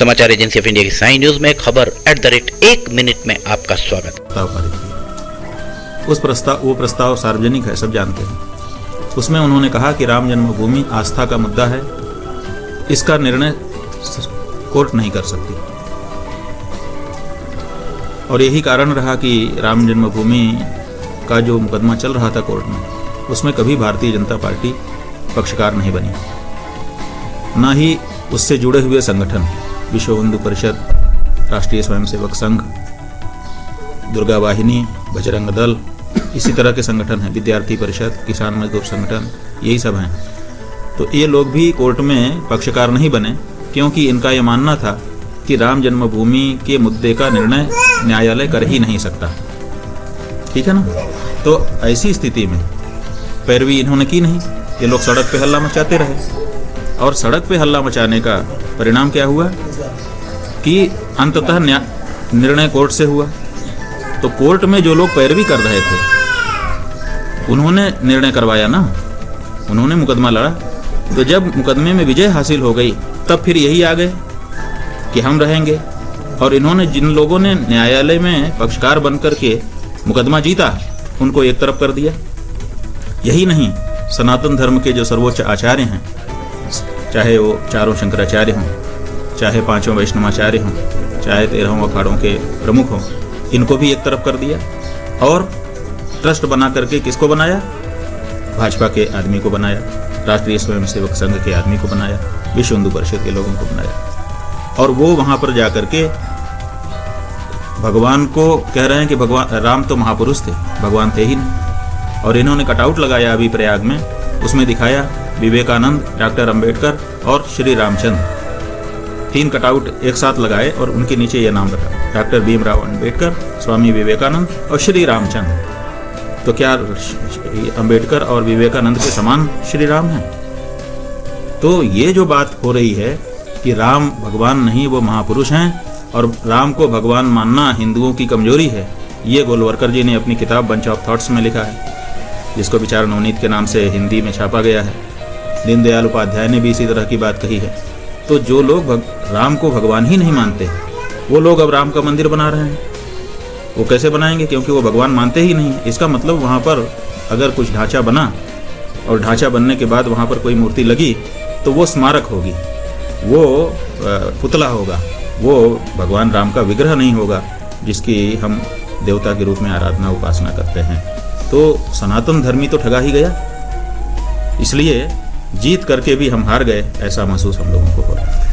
समाचार agency of India की Sai news में खबर @1 मिनट में आपका स्वागत। प्रस्ताव पारित किया। वो प्रस्ताव सार्वजनिक है, सब जानते हैं। उसमें उन्होंने कहा कि राम जन्मभूमि आस्था का मुद्दा है, इसका निर्णय कोर्ट नहीं कर सकती। और यही कारण रहा कि राम जन्मभूमि का जो मुकदमा चल रहा था कोर्ट में, उसमें कभी भारतीय जनता पार्टी पक्षकार नहीं बनी, न ही उससे जुड़े हुए संगठन विश्व हिंदू परिषद, राष्ट्रीय स्वयंसेवक संघ, दुर्गा वाहिनी, बजरंग दल, इसी तरह के संगठन हैं, विद्यार्थी परिषद, किसान मजदूर संगठन, यही सब हैं। तो ये लोग भी कोर्ट में पक्षकार नहीं बने, क्योंकि इनका ये मानना था कि राम जन्मभूमि के मुद्दे का निर्णय न्यायालय कर ही नहीं सकता। ठीक है ना। तो ऐसी स्थिति में पैरवी इन्होंने की नहीं, ये लोग सड़क पे हल्ला मचाते रहे। और सड़क पे हल्ला मचाने का परिणाम क्या हुआ कि अंततः निर्णय कोर्ट से हुआ। तो कोर्ट में जो लोग पैरवी कर रहे थे उन्होंने निर्णय करवाया ना, उन्होंने मुकदमा लड़ा। तो जब मुकदमे में विजय हासिल हो गई, तब फिर यही आ गए कि हम रहेंगे। और इन्होंने जिन लोगों ने न्यायालय में पक्षकार बनकर के मुकदमा जीता, उनको एक तरफ कर दिया। यही नहीं, सनातन धर्म के जो सर्वोच्च आचार्य हैं, चाहे वो चारों शंकराचार्य हों, चाहे पांचों वैष्णवाचार्य हों, चाहे 13 अखाड़ों के प्रमुख हों, इनको भी एक तरफ कर दिया। और ट्रस्ट बना करके किसको बनाया? भाजपा के आदमी को बनाया, राष्ट्रीय स्वयंसेवक संघ के आदमी को बनाया, विश्व हिंदू परिषद के लोगों को बनाया। और वो वहां पर जाकर के भगवान को कह रहे हैं कि भगवान राम तो महापुरुष थे, भगवान थे ही नहीं। और इन्होंने कटआउट लगाया अभी प्रयाग में, उसमें दिखाया विवेकानंद, डॉक्टर अंबेडकर और श्री रामचंद्र, 3 कटआउट एक साथ लगाए और उनके नीचे यह नाम रखा, डॉक्टर भीमराव अंबेडकर, स्वामी विवेकानंद और श्री रामचंद्र। तो क्या अंबेडकर और विवेकानंद के समान श्री राम हैं? तो ये जो बात हो रही है कि राम भगवान नहीं, वो महापुरुष हैं, और राम को भगवान मानना हिंदुओं की कमजोरी है, ये गोलवरकर जी ने अपनी किताब बंच ऑफ थॉट्स में लिखा है, जिसको विचार नवनीत के नाम से हिंदी में छापा गया है। दीनदयाल उपाध्याय ने भी इसी तरह की बात कही है। तो जो लोग राम को भगवान ही नहीं मानते, वो लोग अब राम का मंदिर बना रहे हैं। वो कैसे बनाएंगे? क्योंकि वो भगवान मानते ही नहीं। इसका मतलब वहाँ पर अगर कुछ ढांचा बना और ढांचा बनने के बाद वहाँ पर कोई मूर्ति लगी, तो वो स्मारक होगी, वो पुतला होगा, वो भगवान राम का विग्रह नहीं होगा, जिसकी हम देवता के रूप में आराधना उपासना करते हैं। तो सनातन धर्मी तो ठगा ही गया। इसलिए जीत करके भी हम हार गए, ऐसा महसूस हम लोगों को हो रहा है।